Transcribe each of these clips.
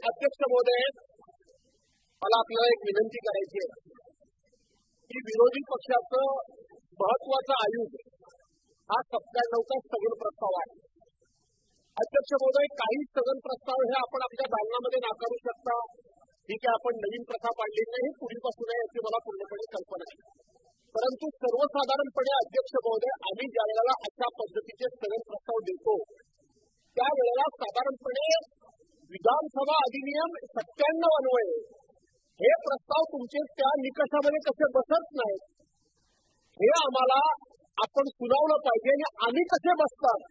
अध्यक्ष महोदय, मला आपल्याला एक विनंती करायची आहे की विरोधी पक्षाचं महत्वाचं आयुध हा 97चा स्थगन प्रस्ताव आहे. अध्यक्ष महोदय, काही स्थगन प्रस्ताव हे आपण आपल्या दालनामध्ये नाकारू शकता. ठीक आहे, आपण नवीन प्रथा पाडली नाही, पूर्वीपासून आहे याची मला पूर्णपणे कल्पना आहे. परंतु सर्वसाधारणपणे अध्यक्ष महोदय, आम्ही ज्या वेळेला अशा पद्धतीचे स्थगन प्रस्ताव देतो त्यावेळेला साधारणपणे विधानसभा अधिनियम 97 अन्वये हे प्रस्ताव तुमचे त्या निकषामध्ये कसे बसत नाहीत हे आम्हाला आपण सुनावलं पाहिजे आणि आम्ही कसे बसतात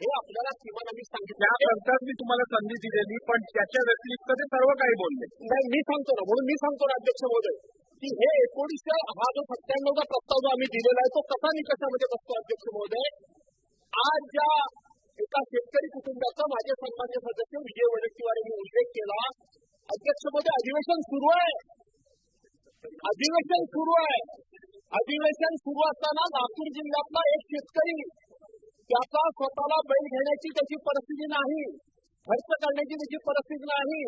हे आपल्याला किमान आम्ही सांगितलं. त्यानंतर मी तुम्हाला संधी दिलेली, पण त्याच्या व्यतिरिक्त ते सर्व काही बोलले नाही. मी सांगतो ना, म्हणून मी सांगतो ना अध्यक्ष महोदय की हे 1900 हा जो 97चा प्रस्ताव जो आम्ही दिलेला आहे तो कसा निकषामध्ये बसतो. अध्यक्ष महोदय, आज ज्या एका शेतकरी कुटुंबाचा माझे सन्मान्य सदस्य विजय वडेट्टीवार यांनी उल्लेख केला. अध्यक्ष महोदय, अधिवेशन सुरू आहे. अधिवेशन सुरू असताना लातूर जिल्ह्यातला एक शेतकरी त्याचा स्वतःला बैल घेण्याची त्याची परिस्थिती नाही, खर्च करण्याची त्याची परिस्थिती नाही,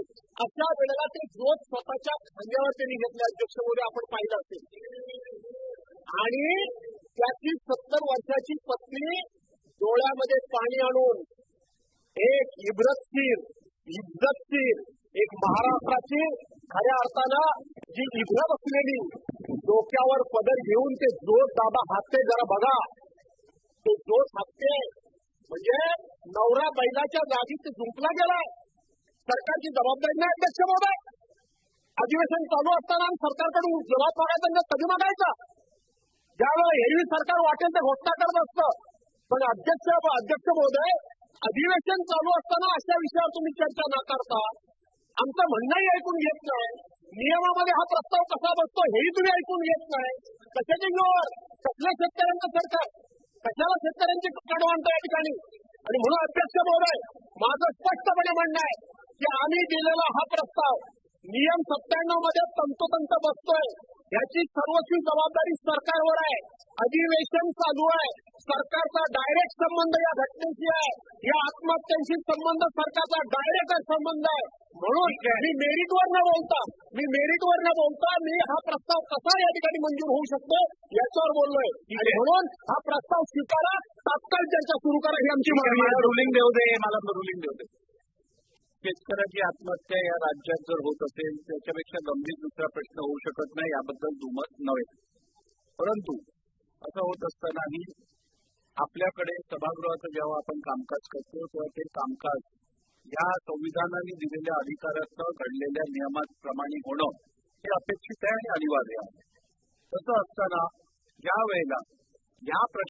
अशा वेळेला ते जोत स्वतःच्या खांद्यावर त्यांनी घेतले. अध्यक्ष महोदय, आपण पाहिलं असेल. आणि त्याची 70 वर्षाची पत्नी डोळ्यामध्ये पाणी आणून एक इज्जतशीर एक महाराष्ट्राची खऱ्या अर्थानं जी इज्जत असलेली डोक्यावर पदर घेऊन ते जोत दादा हातते, जरा बघा ते जोत हातते म्हणजे नवरा बैलाच्या जागी ते झुंकला गेलाय. सरकारची जबाबदारी नाही. अध्यक्ष महोदय, अधिवेशन चालू असताना सरकारकडून जबाब मागायचा कधी मागायचा? ज्यावेळेला एरवी सरकार वाटेल ते घोषणा करत असतं. पण अध्यक्ष महोदय, अधिवेशन चालू असताना अशा विषयावर तुम्ही चर्चा नाकारता. आमचं म्हणणंही ऐकून घेत नाही. नियमामध्ये हा प्रस्ताव कसा बसतो हेही तुम्ही ऐकून घेत नाही. कशाच्या जोर कसल्या शेतकऱ्यांचं सरकार, कशाला शेतकऱ्यांची कडवं आणतं या ठिकाणी. आणि म्हणून अध्यक्ष महोदय, माझं स्पष्टपणे म्हणणं आहे की आम्ही दिलेला हा प्रस्ताव नियम 97 मध्ये तंतोतंत बसतोय. याची सर्वस्वी जबाबदारी सरकारवर आहे. अधिवेशन चालू आहे. सरकारचा डायरेक्ट संबंध या घटनेशी आहे. या आत्महत्यांशी संबंध सरकारचा डायरेक्ट संबंध आहे. म्हणून मी मेरिटवर न बोलता मी हा प्रस्ताव कसा या ठिकाणी मंजूर होऊ शकतो याच्यावर बोललोय. आणि म्हणून हा प्रस्ताव स्वीकारा, तात्काळ चर्चा सुरू करा ही आमची मागणी आहे. रुलिंग देऊ दे. शेतकऱ्याची आत्महत्या या राज्यात जर होत असेल त्याच्यापेक्षा गंभीर दुसरा प्रश्न होऊ शकत नाही, याबद्दल दुमत नव्हे. परंतु असं होत असतानाही आपल्याकडे सभागृहाचं जेव्हा आपण कामकाज करतो तेव्हा ते कामकाज या संविधानाने दिलेल्या अधिकाराचं घडलेल्या नियमाप्रमाणे होणं हे अपेक्षित आहे आणि अनिवार्य आहे. तसं असताना ज्या वेळेला या